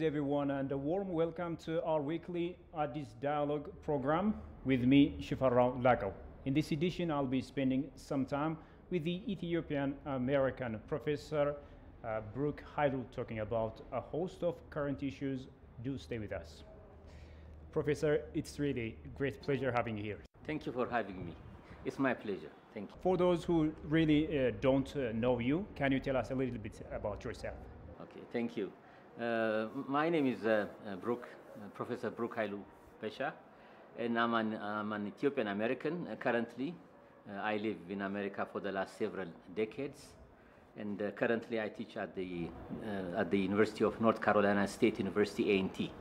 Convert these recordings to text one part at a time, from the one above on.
Greetings everyone and a warm welcome to our weekly Addis dialogue program with me, Shifarao Lagao. In this edition, I'll be spending some time with the Ethiopian American Professor Brook Hailu talking about a host of current issues. Do stay with us. Professor, it's really a great pleasure having you here. Thank you for having me. It's my pleasure. Thank you. For those who really don't know you, can you tell us a little bit about yourself? Okay, thank you. My name is Professor Brook Hailu Professor, and I'm an Ethiopian American. Currently, I live in America for the last several decades, and currently I teach at the University of North Carolina State University A&T.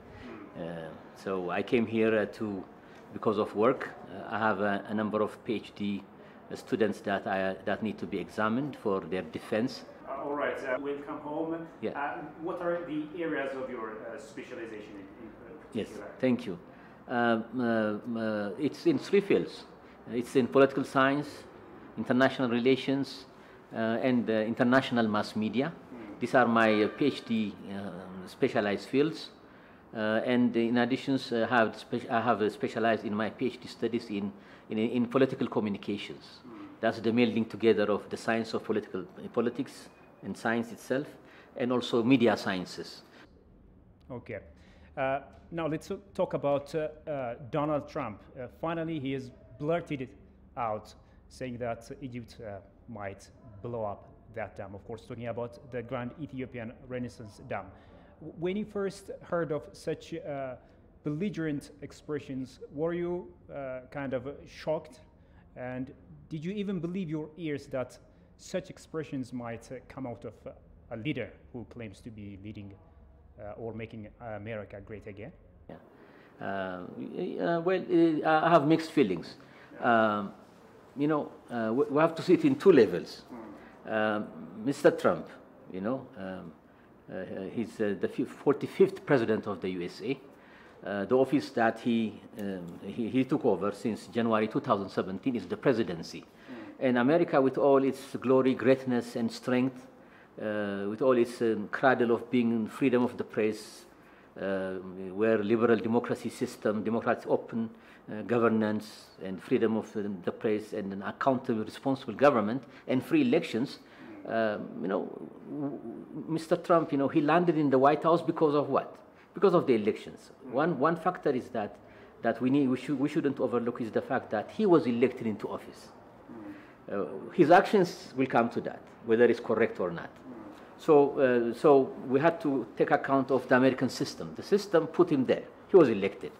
So I came here because of work. I have a number of PhD students that need to be examined for their defense. All right, welcome home. Yeah. What are the areas of your specialization in Yes, particular? thank you. It's in three fields. It's in political science, international relations, and international mass media. These are my PhD specialized fields. And in addition, I have specialized in my PhD studies in political communications. That's the melding together of the science of politics and science itself, and also media sciences. Okay. Now let's talk about Donald Trump. Finally, he has blurted it out, saying that Egypt might blow up that dam. Of course, talking about the Grand Ethiopian Renaissance Dam. When you first heard of such belligerent expressions, were you kind of shocked? And did you even believe your ears that such expressions might come out of a leader who claims to be leading or making America great again? Yeah. Well, I have mixed feelings. We have to see it in two levels. Mr. Trump, he's the 45th president of the USA. The office that he took over since January 2017 is the presidency. And America, with all its glory, greatness, and strength, with all its cradle of being freedom of the press, where liberal democracy system, democratic open governance, and freedom of the press, and an accountable, responsible government, and free elections, Mr. Trump, he landed in the White House because of what? Because of the elections. One factor is that we shouldn't overlook is the fact that he was elected into office. His actions will come to that, whether it's correct or not. So we had to take account of the American system. The system put him there. He was elected.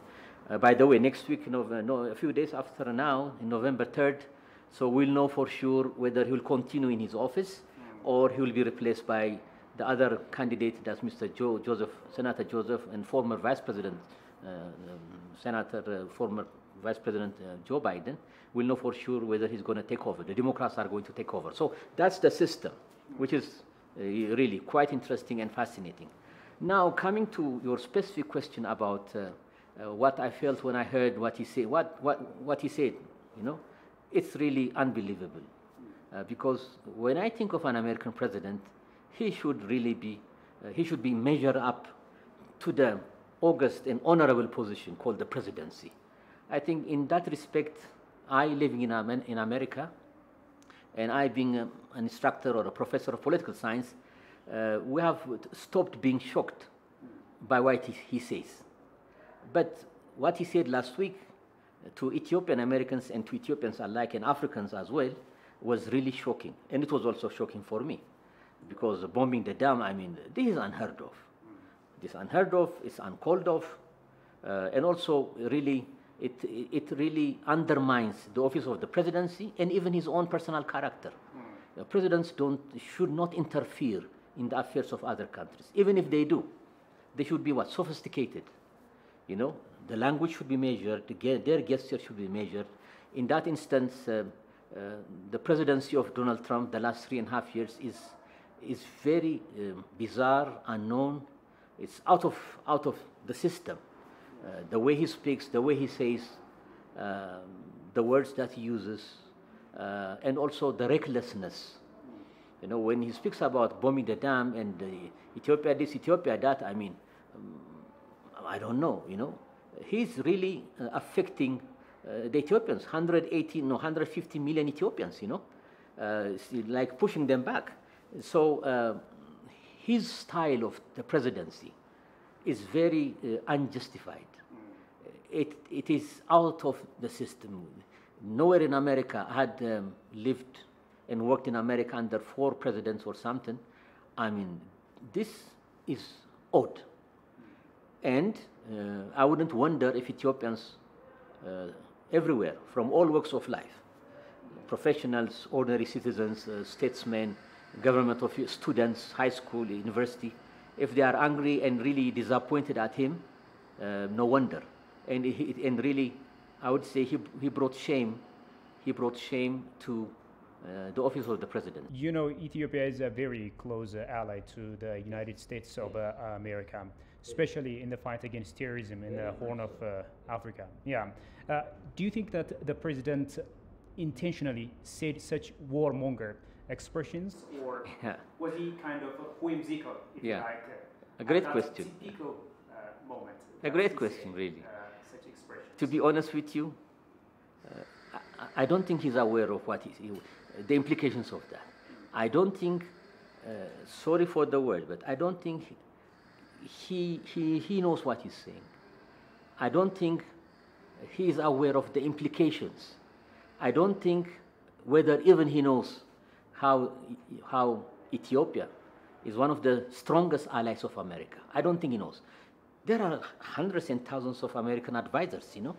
By the way, next week, a few days after now, in November 3rd, so we'll know for sure whether he will continue in his office or he will be replaced by the other candidate, that's Mr. Senator Joseph, and former Vice President, former Vice President Joe Biden. We'll know for sure whether he's going to take over. The Democrats are going to take over. So that's the system, which is really quite interesting and fascinating. Now, coming to your specific question about what I felt when I heard what he said, what he said, it's really unbelievable. Because when I think of an American president, he should really be measured up to the august and honorable position called the presidency. I think in that respect, I living in America, and I being an instructor or a professor of political science, we have stopped being shocked by what he says. But what he said last week to Ethiopian Americans and to Ethiopians alike and Africans as well was really shocking. And it was also shocking for me because bombing the dam, this is unheard of. This is unheard of, it's uncalled of, and also really it really undermines the office of the presidency and even his own personal character. Presidents should not interfere in the affairs of other countries. Even if they do, they should be what? Sophisticated. The language should be measured, their gestures should be measured. In that instance, the presidency of Donald Trump the last 3.5 years is very bizarre, unknown. It's out of the system. The way he speaks, the way he says, the words that he uses, and also the recklessness. When he speaks about bombing the dam and Ethiopia this, Ethiopia that, I don't know, you know. He's really affecting the Ethiopians, 150 million Ethiopians, you know, like pushing them back. So his style of the presidency is very unjustified. It is out of the system. Nowhere in America had lived and worked in America under 4 presidents or something. I mean, this is odd. And I wouldn't wonder if Ethiopians everywhere, from all walks of life, professionals, ordinary citizens, statesmen, government officials, students, high school, university, if they are angry and really disappointed at him, no wonder. And really, I would say he brought shame. He brought shame to the office of the president. You know, Ethiopia is a very close ally to the United States of America, especially in the fight against terrorism in the Horn of Africa. Yeah. Do you think that the president intentionally said such warmonger expressions, or was he kind of whimsical, if you like? A great question. Typical moment. A great question, really. Such expressions. To be honest with you, I don't think he's aware of the implications of that. I don't think, sorry for the word, but I don't think he knows what he's saying. I don't think he is aware of the implications. I don't think whether even he knows how Ethiopia is one of the strongest allies of America. I don't think he knows. There are hundreds and thousands of American advisors, you know.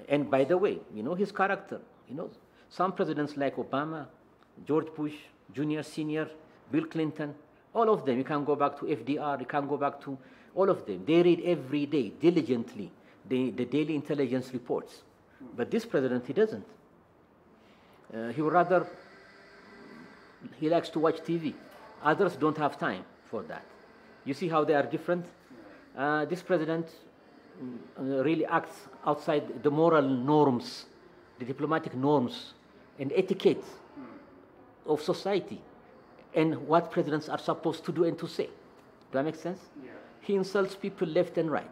And by the way, you know his character. You know, some presidents like Obama, George Bush, Jr., Sr., Bill Clinton, all of them. You can go back to FDR. You can go back to all of them. They read every day diligently the daily intelligence reports. But this president, he doesn't. He would rather, he likes to watch TV. Others don't have time for that. You see how they are different? This president really acts outside the moral norms, the diplomatic norms and etiquette of society and what presidents are supposed to do and to say. Does that make sense? Yeah. He insults people left and right.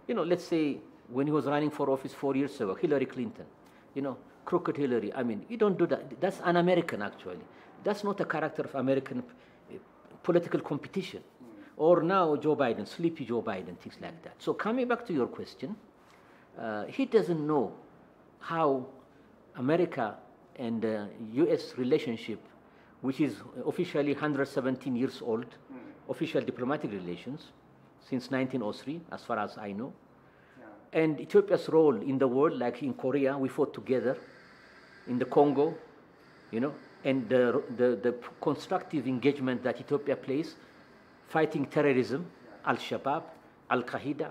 You know, let's say when he was running for office 4 years ago, Hillary Clinton, you know, crooked Hillary. I mean, you don't do that. That's un-American, actually. That's not a character of American political competition. Or now Joe Biden, sleepy Joe Biden, things like that. So coming back to your question, he doesn't know how America and the U.S. relationship, which is officially 117 years old, official diplomatic relations, since 1903, as far as I know. Yeah. And Ethiopia's role in the world, like in Korea, we fought together, in the Congo, you know, and the constructive engagement that Ethiopia plays, fighting terrorism, Al-Shabaab, Al-Qaeda,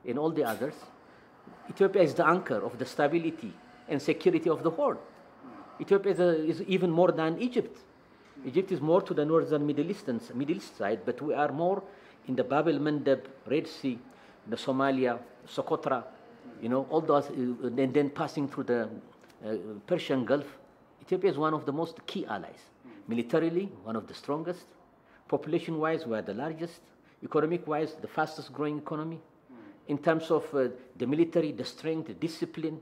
and all the others. Ethiopia is the anchor of the stability and security of the world. Ethiopia is even more than Egypt. Egypt is more to the northern Middle East side, but we are more in the Bab el-Mandeb, Red Sea, the Somalia, Socotra, you know, all those, and then passing through the Persian Gulf. Ethiopia is one of the most key allies. Militarily, one of the strongest. Population-wise, we are the largest. Economic-wise, the fastest-growing economy. In terms of the military, the strength, the discipline,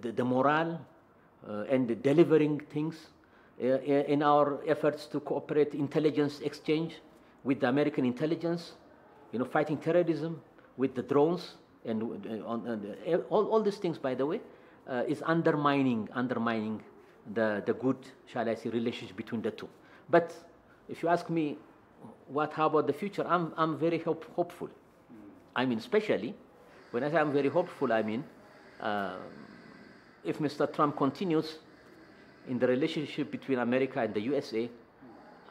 the morale, and the delivering things in our efforts to cooperate intelligence exchange with the American intelligence, you know, fighting terrorism with the drones, and all these things, by the way, is undermining the good, shall I say, relationship between the two. But if you ask me, how about the future? I'm very hopeful. I mean, especially when I say I'm very hopeful, I mean, if Mr. Trump continues in the relationship between America and the USA,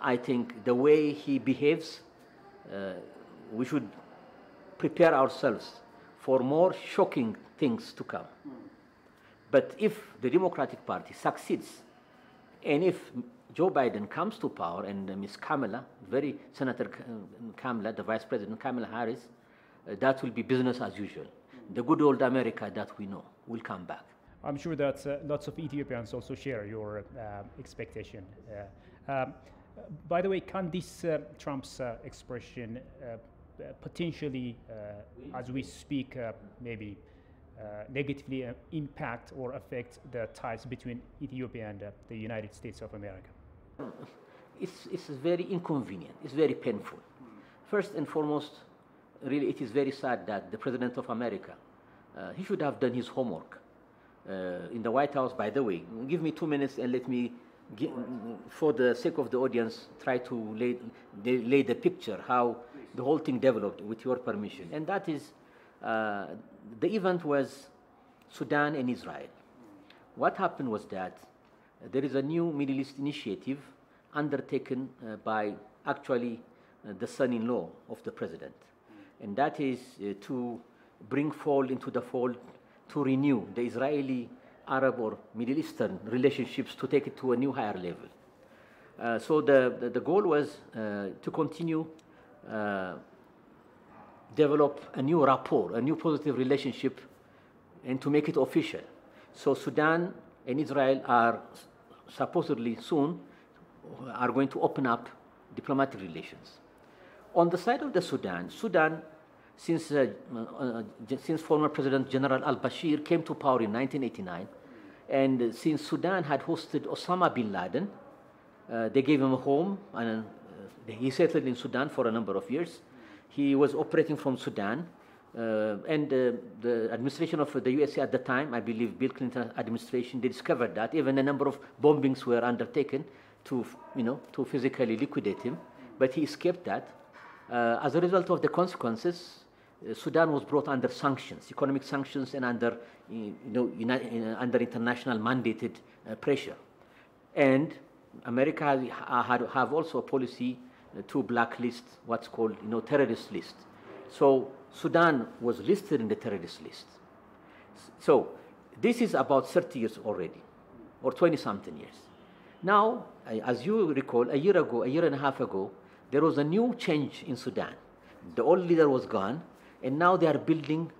I think the way he behaves, we should prepare ourselves for more shocking things to come. But if the Democratic Party succeeds, and if Joe Biden comes to power and Ms. Kamala, Senator Kamala, the Vice President Kamala Harris, that will be business as usual. The good old America that we know will come back. I'm sure that lots of Ethiopians also share your expectation. By the way, can this Trump's expression potentially, as we speak, maybe negatively impact or affect the ties between Ethiopia and the United States of America? It's very inconvenient. It's very painful. First and foremost, really, it is very sad that the President of America, he should have done his homework. In the White House, by the way, give me 2 minutes and let me, for the sake of the audience, try to lay the picture how the whole thing developed, with your permission. And that is, the event was Sudan and Israel. What happened was that there is a new Middle East initiative undertaken by actually the son-in-law of the president. And that is to bring into the fold, to renew the Israeli-Arab or Middle Eastern relationships, to take it to a new higher level. So the goal was to continue develop a new rapport, a new positive relationship, and to make it official. So Sudan and Israel are supposedly soon are going to open up diplomatic relations. On the side of the Sudan, since former President General al-Bashir came to power in 1989, and since Sudan had hosted Osama bin Laden, they gave him a home, and he settled in Sudan for a number of years. He was operating from Sudan, and the administration of the USA at the time, I believe Bill Clinton administration, they discovered that even a number of bombings were undertaken to physically liquidate him, but he escaped that. As a result of the consequences, Sudan was brought under sanctions, economic sanctions, and under under international mandated pressure. And America have also a policy to blacklist what's called terrorist list. So Sudan was listed in the terrorist list. So this is about 30 years already, or 20-something years. Now, as you recall, a year and a half ago, there was a new change in Sudan. The old leader was gone, and now they are building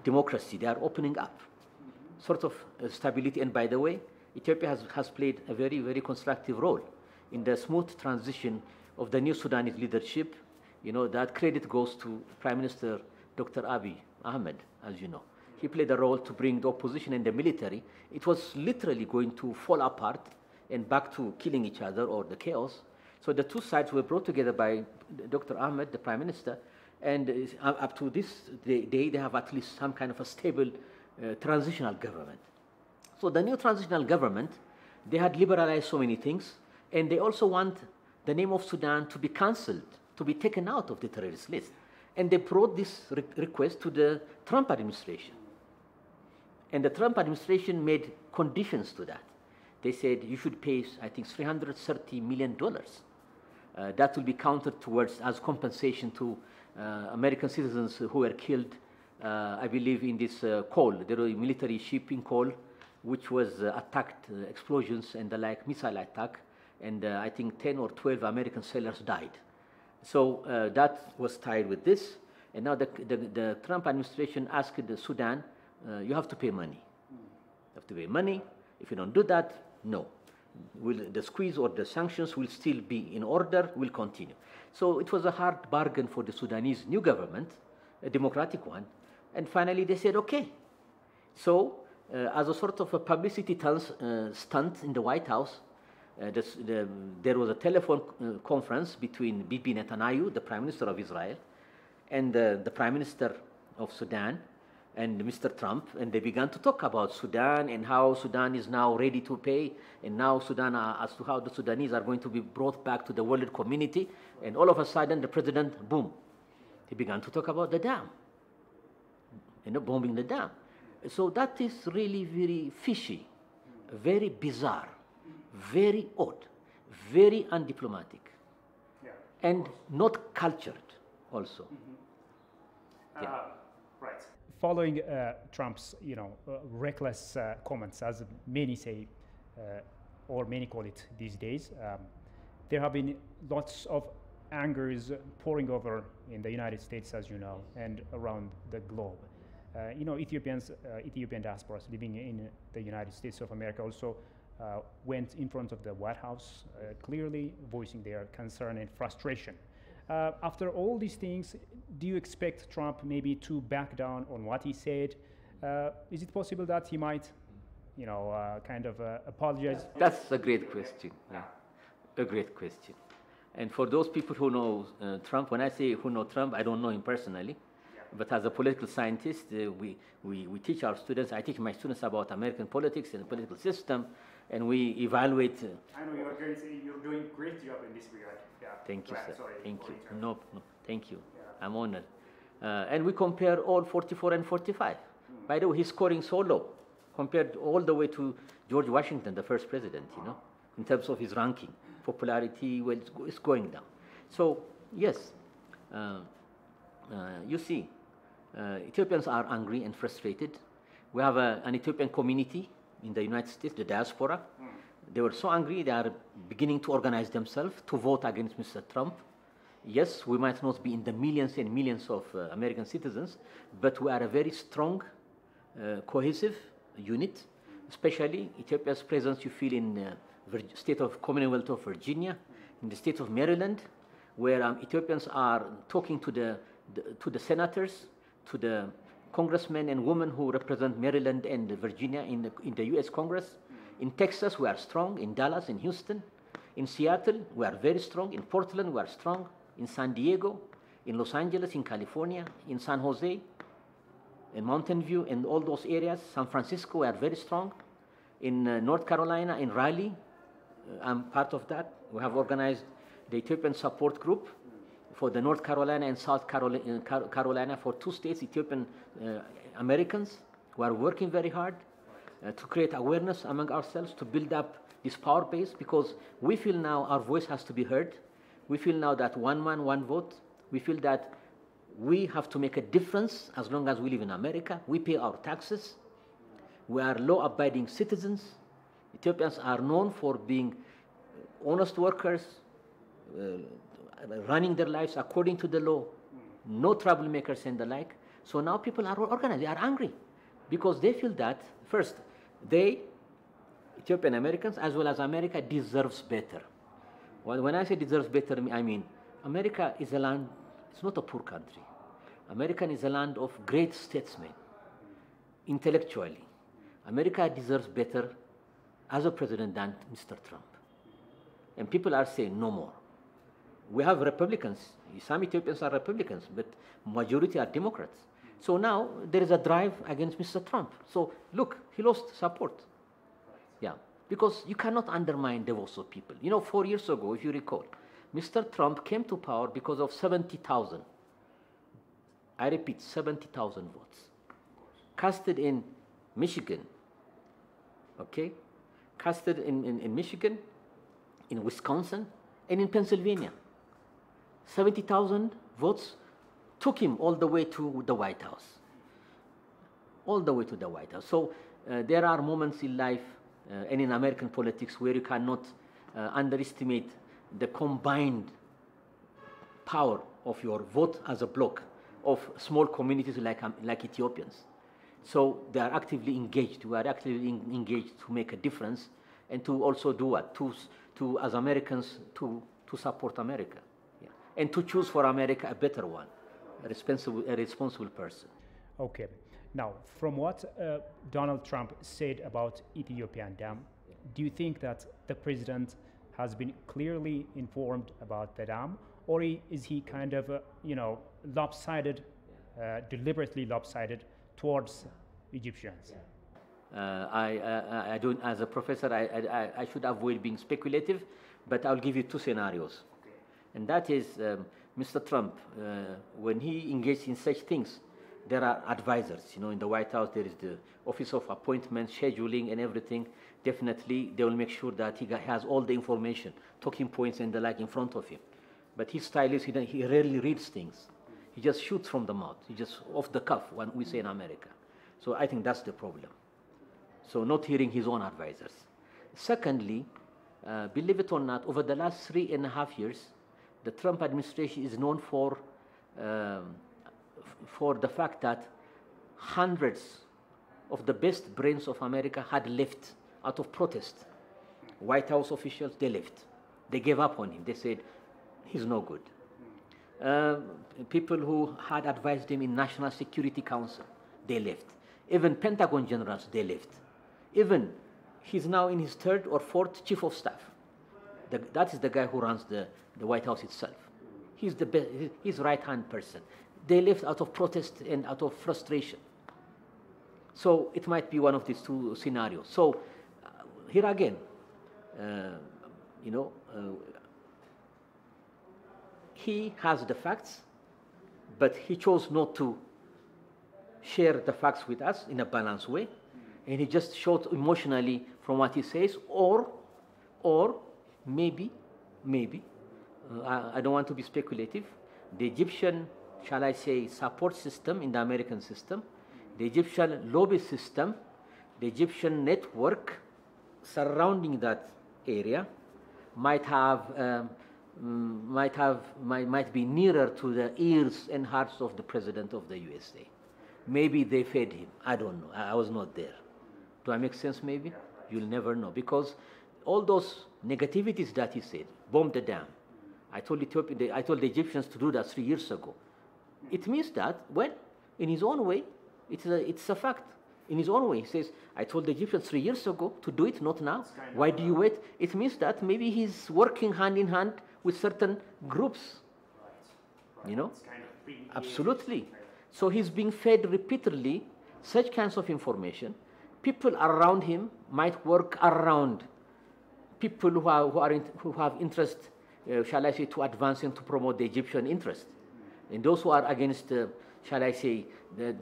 democracy. They are opening up, sort of stability. And by the way, Ethiopia has played a very, very constructive role in the smooth transition of the new Sudanese leadership. That credit goes to Prime Minister Dr. Abiy Ahmed, as you know. He played a role to bring the opposition and the military. It was literally going to fall apart and back to killing each other or the chaos. So the two sides were brought together by Dr. Ahmed, the Prime Minister, and up to this day, they have at least some kind of a stable transitional government. So the new transitional government, they had liberalized so many things, and they also want the name of Sudan to be cancelled, to be taken out of the terrorist list. And they brought this request to the Trump administration. And the Trump administration made conditions to that. They said you should pay, I think, $330 million. That will be counted towards as compensation to American citizens who were killed, I believe, in this call. There was a military shipping call, which was attacked, explosions and the like, missile attack. And I think 10 or 12 American sailors died. So that was tied with this. And now the Trump administration asked the Sudan, you have to pay money. You have to pay money. If you don't do that, no. The squeeze or the sanctions will still be in order, will continue. So it was a hard bargain for the Sudanese new government, a democratic one. And finally they said, okay. So as a sort of a publicity stunt in the White House, there was a telephone conference between Bibi Netanyahu, the Prime Minister of Israel, and the Prime Minister of Sudan, and Mr. Trump, and they began to talk about Sudan and how Sudan is now ready to pay, and now Sudan, as to how the Sudanese are going to be brought back to the world community. And all of a sudden, the president, boom, he began to talk about the dam, bombing the dam. So that is really very fishy, very bizarre, very odd, very undiplomatic, and not cultured also. Right. Following Trump's, reckless comments, as many say, or many call it these days, there have been lots of angers pouring over in the United States, as you know, and around the globe. Ethiopian diasporas living in the United States of America also went in front of the White House, clearly voicing their concern and frustration. After all these things, do you expect Trump maybe to back down on what he said? Is it possible that he might, kind of apologize? That's a great question. Yeah. A great question. And for those people who know Trump, when I say who know Trump, I don't know him personally. But as a political scientist, we teach our students, I teach my students about American politics and the political system, and we evaluate. I know you're doing a great job in this regard. Yeah. Thank you, sir. Sorry, thank you. No, thank you. Yeah. I'm honored. And we compare all 44 and 45. By the way, he's scoring so low compared all the way to George Washington, the first president, in terms of his ranking. Popularity, well, it's going down. So, yes, you see, Ethiopians are angry and frustrated. We have an Ethiopian community in the United States, the diaspora. They were so angry, they are beginning to organize themselves to vote against Mr. Trump. Yes, we might not be in the millions and millions of American citizens, but we are a very strong, cohesive unit, especially Ethiopia's presence you feel in state of Commonwealth of Virginia, in the state of Maryland, where Ethiopians are talking to the senators, to the congressmen and women who represent Maryland and Virginia in the U.S. Congress. In Texas, we are strong. In Dallas, in Houston. In Seattle, we are very strong. In Portland, we are strong. In San Diego, in Los Angeles, in California, in San Jose, in Mountain View, in all those areas. San Francisco, we are very strong. In North Carolina, in Raleigh, I'm part of that. We have organized the Ethiopian support group for the North Carolina and South Carolina for 2 states, Ethiopian Americans who are working very hard to create awareness among ourselves, to build up this power base, because we feel now our voice has to be heard. We feel now that one man, one vote. We feel that we have to make a difference as long as we live in America. We pay our taxes. We are law-abiding citizens. Ethiopians are known for being honest workers, running their lives according to the law, no troublemakers and the like. So now people are organized, they are angry, because they feel that, first, they, Ethiopian Americans, as well as America, deserves better. Well, when I say deserves better, I mean America is a land, it's not a poor country. America is a land of great statesmen, intellectually. America deserves better as a president than Mr. Trump. And people are saying no more. We have Republicans. Some Ethiopians are Republicans, but majority are Democrats. So now there is a drive against Mr. Trump. So look, he lost support. Yeah, because you cannot undermine the votes of people. 4 years ago, if you recall, Mr. Trump came to power because of 70,000. I repeat, 70,000 votes. Casted in Michigan, okay? Casted in Michigan, in Wisconsin, and in Pennsylvania. 70,000 votes took him all the way to the White House. All the way to the White House. So there are moments in life and in American politics where you cannot underestimate the combined power of your vote as a bloc of small communities like Ethiopians. So they are actively engaged. We are actively engaged to make a difference and to also do what? To as Americans, to support America. Yeah. And to choose for America a better one, a responsible person. Okay. Now, from what Donald Trump said about Ethiopian dam, do you think that the president has been clearly informed about the dam, or is he kind of, lopsided, deliberately lopsided towards Egyptians? I don't, as a professor, I should avoid being speculative, but I'll give you 2 scenarios. Okay. And that is, Mr. Trump, when he engaged in such things, there are advisors. In the White House, there is the Office of Appointments, Scheduling, and everything. Definitely, they will make sure that he has all the information, talking points and the like in front of him. But his style is he rarely reads things. He just shoots from the mouth. He just off the cuff, when we say in America. So I think that's the problem. So not hearing his own advisors. Secondly, believe it or not, over the last 3.5 years, the Trump administration is known for the fact that hundreds of the best brains of America had left out of protest. White House officials, they left. They gave up on him. They said, he's no good. People who had advised him in National Security Council, they left. Even Pentagon generals, they left. Even he's now in his third or fourth chief of staff. That is the guy who runs the White House itself. He's he's right-hand person. They left out of protest and out of frustration. So it might be one of these two scenarios. So here again, he has the facts, but he chose not to share the facts with us in a balanced way, and he just showed emotionally from what he says, or maybe, I don't want to be speculative, the Egyptian, shall I say, support system in the American system, the Egyptian lobby system, the Egyptian network surrounding that area might be nearer to the ears and hearts of the President of the USA. Maybe they fed him. I don't know. I was not there. Do I make sense maybe? You'll never know. Because all those negativities that he said, bomb the dam. I told the Egyptians to do that 3 years ago. It means that, well, in his own way, it's a fact. In his own way, he says, I told the Egyptians 3 years ago to do it, not now. Why do you wait? It means that maybe he's working hand in hand with certain groups. You know? Absolutely. So he's being fed repeatedly such kinds of information. People around him might work around people who have interest, shall I say, to advance and to promote the Egyptian interest. And those who are against, shall I say, the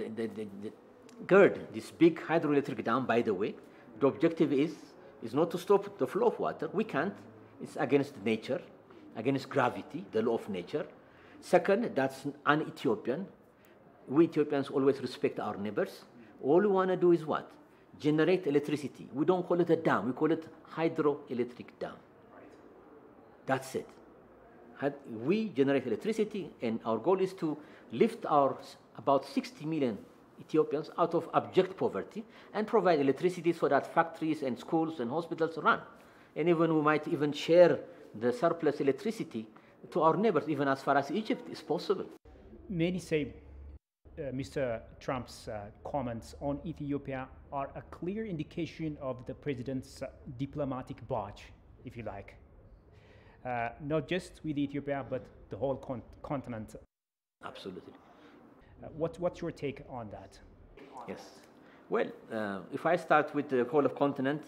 GERD, this big hydroelectric dam, by the way, the objective is not to stop the flow of water. We can't. It's against nature, against gravity, the law of nature. Second, that's un-Ethiopian. We Ethiopians always respect our neighbors. All we want to do is what? Generate electricity. We don't call it a dam. We call it hydroelectric dam. That's it. We generate electricity, and our goal is to lift our about 60 million Ethiopians out of abject poverty and provide electricity so that factories and schools and hospitals run. And even we might even share the surplus electricity to our neighbors, even as far as Egypt is possible. Many say Mr. Trump's comments on Ethiopia are a clear indication of the president's diplomatic bodge, if you like. Not just with Ethiopia, but the whole continent. Absolutely. What's your take on that? Yes. Well, if I start with the whole of continent,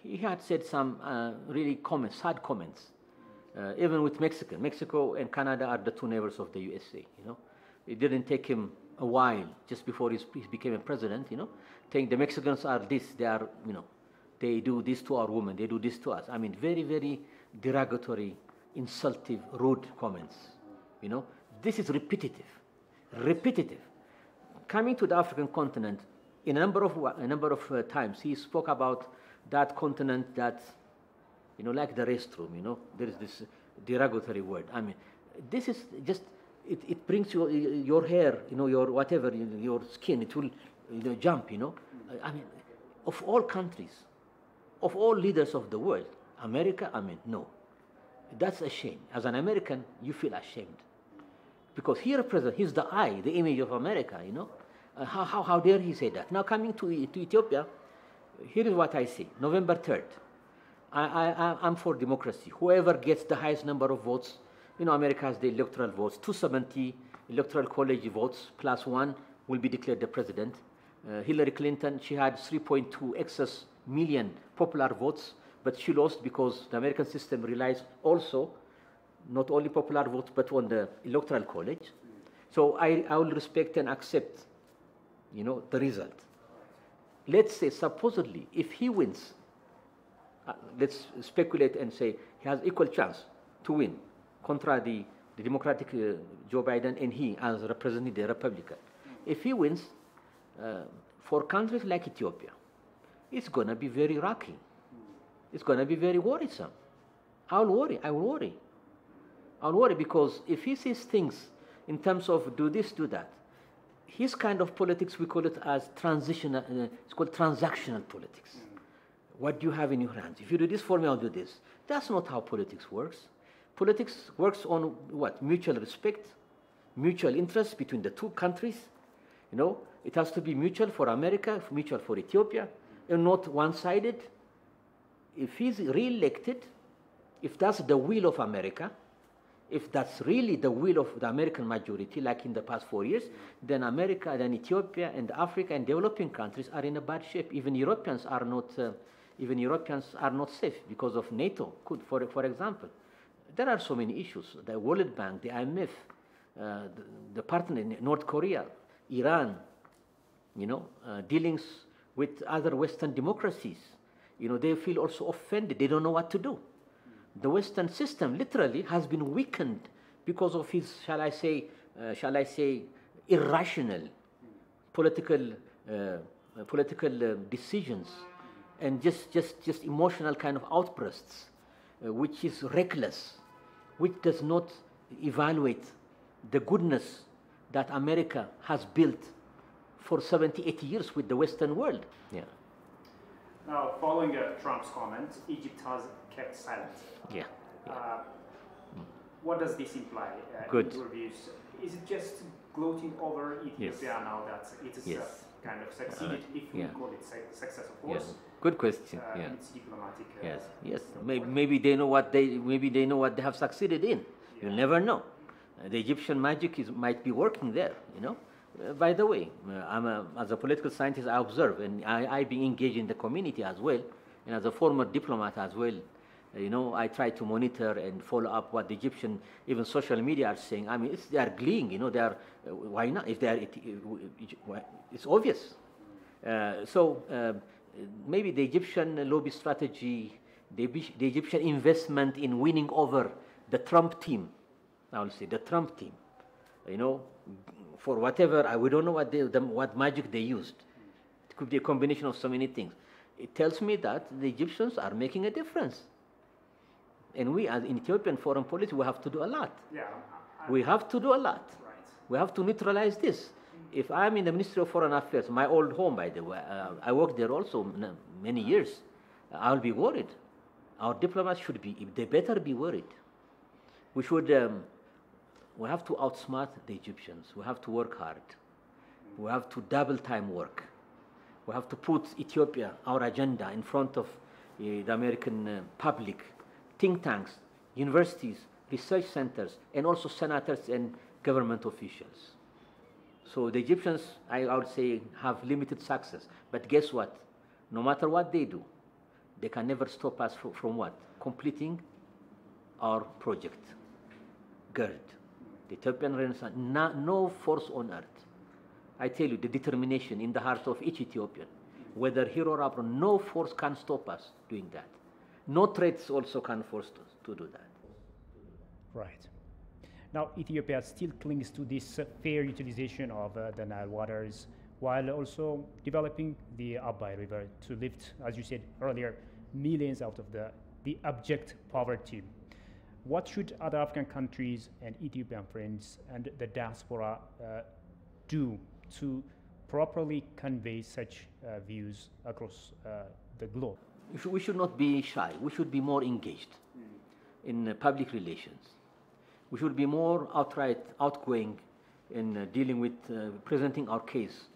he had said some really sad comments. Even with Mexico. Mexico and Canada are the two neighbors of the USA, you know. It didn't take him a while, just before he became a president, you know, saying the Mexicans are this, they are, you know, they do this to our women, they do this to us. I mean, very, very derogatory, insultive, rude comments, you know. This is repetitive. Coming to the African continent, in a number of times, he spoke about that continent that, you know, like the restroom, you know, there is this derogatory word. I mean, this is just, it brings your hair, you know, your whatever, your skin, it will, you know, jump, you know. I mean, of all countries, of all leaders of the world, America, I mean, no. That's a shame. As an American, you feel ashamed. Because he represents, he's the eye, the image of America, you know. How dare he say that? Now coming to Ethiopia, here is what I say. November 3rd. I'm for democracy. Whoever gets the highest number of votes, you know, America has the electoral votes, 270 electoral college votes plus one will be declared the president. Hillary Clinton, she had 3.2 excess million popular votes, but she lost because the American system relies also not only popular votes but on the electoral college. So I will respect and accept, you know, the result. Let's say supposedly if he wins, let's speculate and say he has equal chance to win contra the Democratic Joe Biden and he as representing the Republican. If he wins, for countries like Ethiopia, it's going to be very rocky. It's going to be very worrisome. I will worry because if he says things in terms of do this, do that, his kind of politics, we call it as transitional, it's called transactional politics. What do you have in your hands? If you do this for me, I'll do this. That's not how politics works. Politics works on what? Mutual respect, mutual interest between the two countries. You know, it has to be mutual for America, mutual for Ethiopia, and not one-sided. If he's re-elected, if that's the will of America, if that's really the will of the American majority, like in the past 4 years, then America, then Ethiopia, and Africa and developing countries are in a bad shape. Even Europeans are not safe because of NATO. For example, there are so many issues. The World Bank, the IMF, the partner in North Korea, Iran, dealings with other Western democracies. They feel also offended. They don't know what to do. The Western system literally has been weakened because of his, shall I say, irrational political decisions and just emotional kind of outbursts, which is reckless, which does not evaluate the goodness that America has built for 70, 80 years with the Western world. Yeah. Now, following Trump's comment, Egypt has kept silent. Yeah. What does this imply Good. in your views? Is it just gloating over Ethiopia now that it is kind of succeeded, if we call it success, of course? Yes. Good question. It's diplomatic. Yes. Maybe they know what they have succeeded in. You'll never know. The Egyptian magic might be working there. By the way, as a political scientist, I observe, and I be engaged in the community as well, and as a former diplomat as well. I try to monitor and follow up what the Egyptian, even social media are saying. I mean, they are gleeing. They are. Why not? If they are, it's obvious. Maybe the Egyptian lobby strategy, the Egyptian investment in winning over the Trump team. I will say the Trump team. For whatever, we don't know what magic they used. It could be a combination of so many things. It tells me that the Egyptians are making a difference. And we, as in Ethiopian foreign policy, we have to do a lot. We have to do a lot. Right. We have to neutralize this. If I'm in the Ministry of Foreign Affairs, my old home, by the way, I worked there also many years, I'll be worried. Our diplomats they better be worried. We have to outsmart the Egyptians. We have to work hard. We have to double time work. We have to put Ethiopia, our agenda, in front of the American public, think tanks, universities, research centers, and also senators and government officials. So the Egyptians, I would say, have limited success. But guess what? No matter what they do, they can never stop us from what? Completing our project, GERD. The Ethiopian Renaissance, no force on earth. I tell you, the determination in the heart of each Ethiopian, whether here or abroad, no force can stop us doing that. No threats also can force us to do that. Right. Now, Ethiopia still clings to this fair utilization of the Nile waters, while also developing the Abai River to lift, as you said earlier, millions out of the abject poverty. What should other African countries and Ethiopian friends and the diaspora do to properly convey such views across the globe? We should not be shy. We should be more engaged in public relations. We should be more outgoing in dealing with presenting our case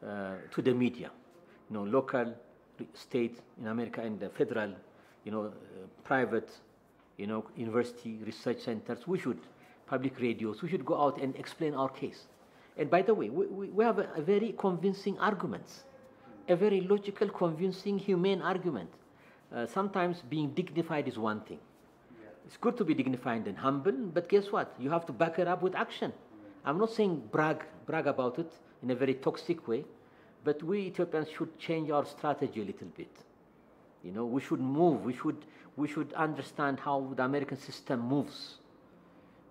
to the media, local, state in America, and the federal, private, university research centers. We should, public radios, we should go out and explain our case. And by the way, we have a very convincing arguments, a very logical, convincing, humane argument. Sometimes being dignified is one thing. It's good to be dignified and humble, but guess what? You have to back it up with action. I'm not saying brag about it in a very toxic way, but we Ethiopians should change our strategy a little bit. We should move. We should understand how the American system moves.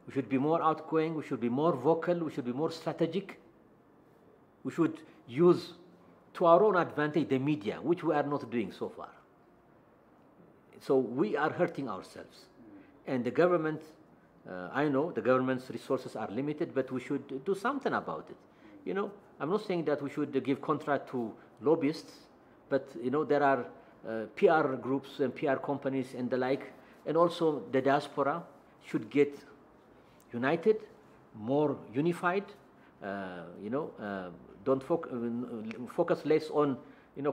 We should be more outgoing. We should be more vocal. We should be more strategic. We should use to our own advantage the media, which we are not doing so far. So we are hurting ourselves. And the government, I know the government's resources are limited, but we should do something about it. I'm not saying that we should give contract to lobbyists, but there are PR groups and PR companies and the like, and also the diaspora should get united, more unified. Don't focus less on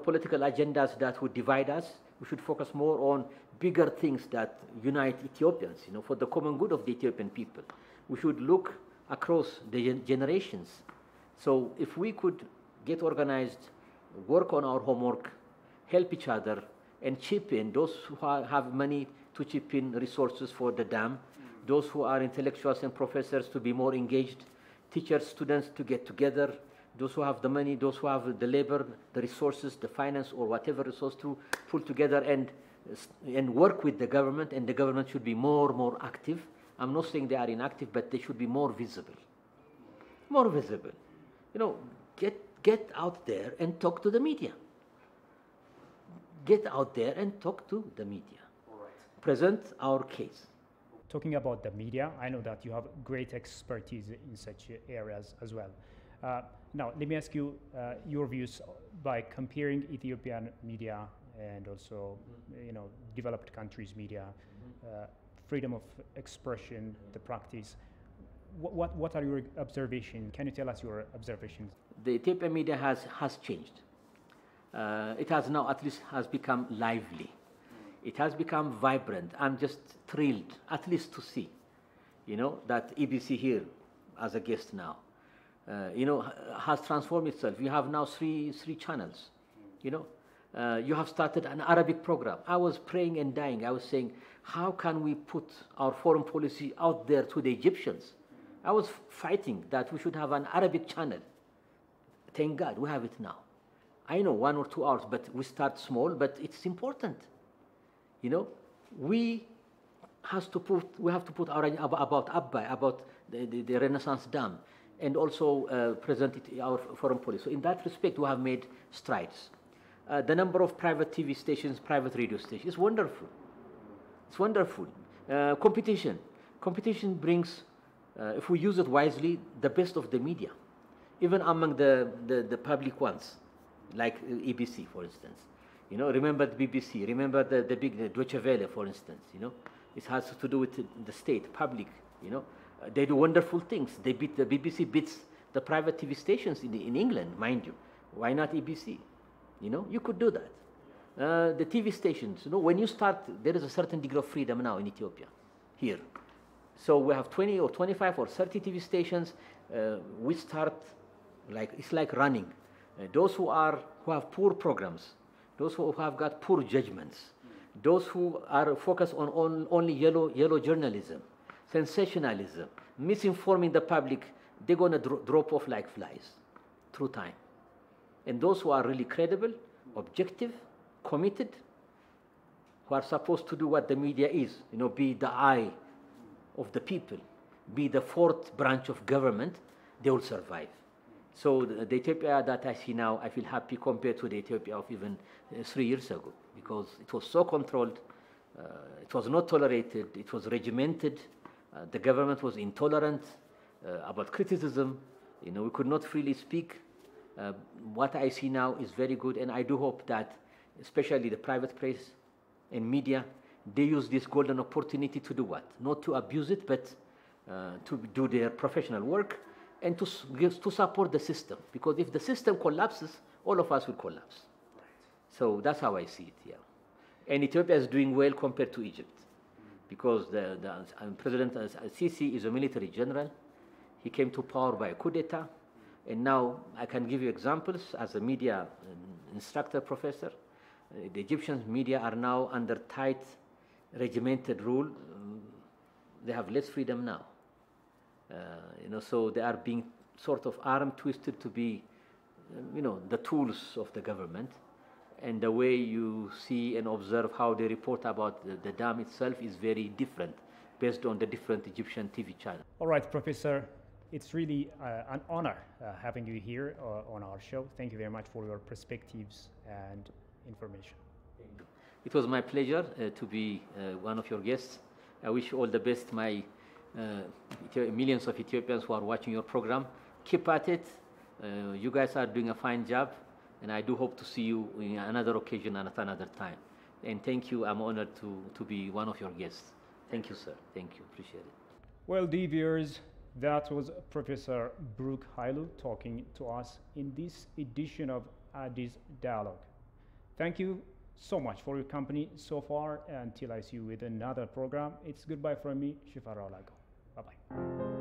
political agendas that would divide us. We should focus more on bigger things that unite Ethiopians, for the common good of the Ethiopian people. We should look across the generations. So if we could get organized, work on our homework, help each other, and chip in, those who have money to chip in resources for the dam, those who are intellectuals and professors to be more engaged, teachers, students to get together, those who have the money, those who have the labor, the resources, the finance, or whatever resource to pull together and work with the government, and the government should be more active. I'm not saying they are inactive, but they should be more visible. More visible. Get out there and talk to the media. Get out there and talk to the media. All right. Present our case. Talking about the media, I know that you have great expertise in such areas as well. Now, let me ask you your views by comparing Ethiopian media and also, developed countries' media, freedom of expression, the practice. What are your observations? Can you tell us your observations? The Ethiopian media has changed. It has now at least has become lively. It has become vibrant. I'm just thrilled, at least to see, that EBC here as a guest now, has transformed itself. You have now three channels, you have started an Arabic program. I was praying and dying. I was saying, how can we put our foreign policy out there to the Egyptians? I was fighting that we should have an Arabic channel. Thank God we have it now. I know 1 or 2 hours, but we start small, but it's important. We have to put our about Abba, about the Renaissance Dam, and also present it our foreign policy. So in that respect, we have made strides. The number of private TV stations, private radio stations is wonderful. It's wonderful. Competition brings, if we use it wisely, the best of the media, even among the public ones, like EBC, for instance. Remember the BBC, remember the big Deutsche Welle, for instance. It has to do with the state, public. They do wonderful things. The BBC beats the private TV stations in England, mind you. Why not EBC? You could do that. The TV stations, when you start, there is a certain degree of freedom now in Ethiopia, here. So we have 20 or 25 or 30 TV stations. We start it's like running. Those who have poor programs, those who have got poor judgments, those who are focused on only yellow journalism, sensationalism, misinforming the public, they're going to drop off like flies through time. And those who are really credible, objective, committed, who are supposed to do what the media is, be the eye of the people, be the fourth branch of government, they will survive. So the Ethiopia that I see now, I feel happy compared to the Ethiopia of even 3 years ago, because it was so controlled, it was not tolerated, it was regimented, the government was intolerant about criticism, we could not freely speak. What I see now is very good, and I do hope that, especially the private press and media, they use this golden opportunity to do what? Not to abuse it, but to do their professional work and to support the system. Because if the system collapses, all of us will collapse. So that's how I see it, yeah. And Ethiopia is doing well compared to Egypt, because the President Sisi is a military general. He came to power by a coup d'etat. And now I can give you examples as a media instructor, professor. The Egyptian media are now under tight, regimented rule. They have less freedom now. So they are being sort of arm twisted to be, the tools of the government. And the way you see and observe how they report about the dam itself is very different based on the different Egyptian TV channels. All right, Professor. It's really an honor having you here on our show. Thank you very much for your perspectives and information. Thank you. It was my pleasure to be one of your guests. I wish you all the best, my millions of Ethiopians who are watching your program. Keep at it. You guys are doing a fine job, and I do hope to see you in another occasion and at another time. And thank you. I'm honored to be one of your guests. Thank you, sir. Thank you. Appreciate it. Well, dear viewers, that was Professor Brook Hailu talking to us in this edition of Addis Dialogue. Thank you so much for your company so far. Until I see you with another program, it's goodbye from me, Shifara Olago. Bye-bye.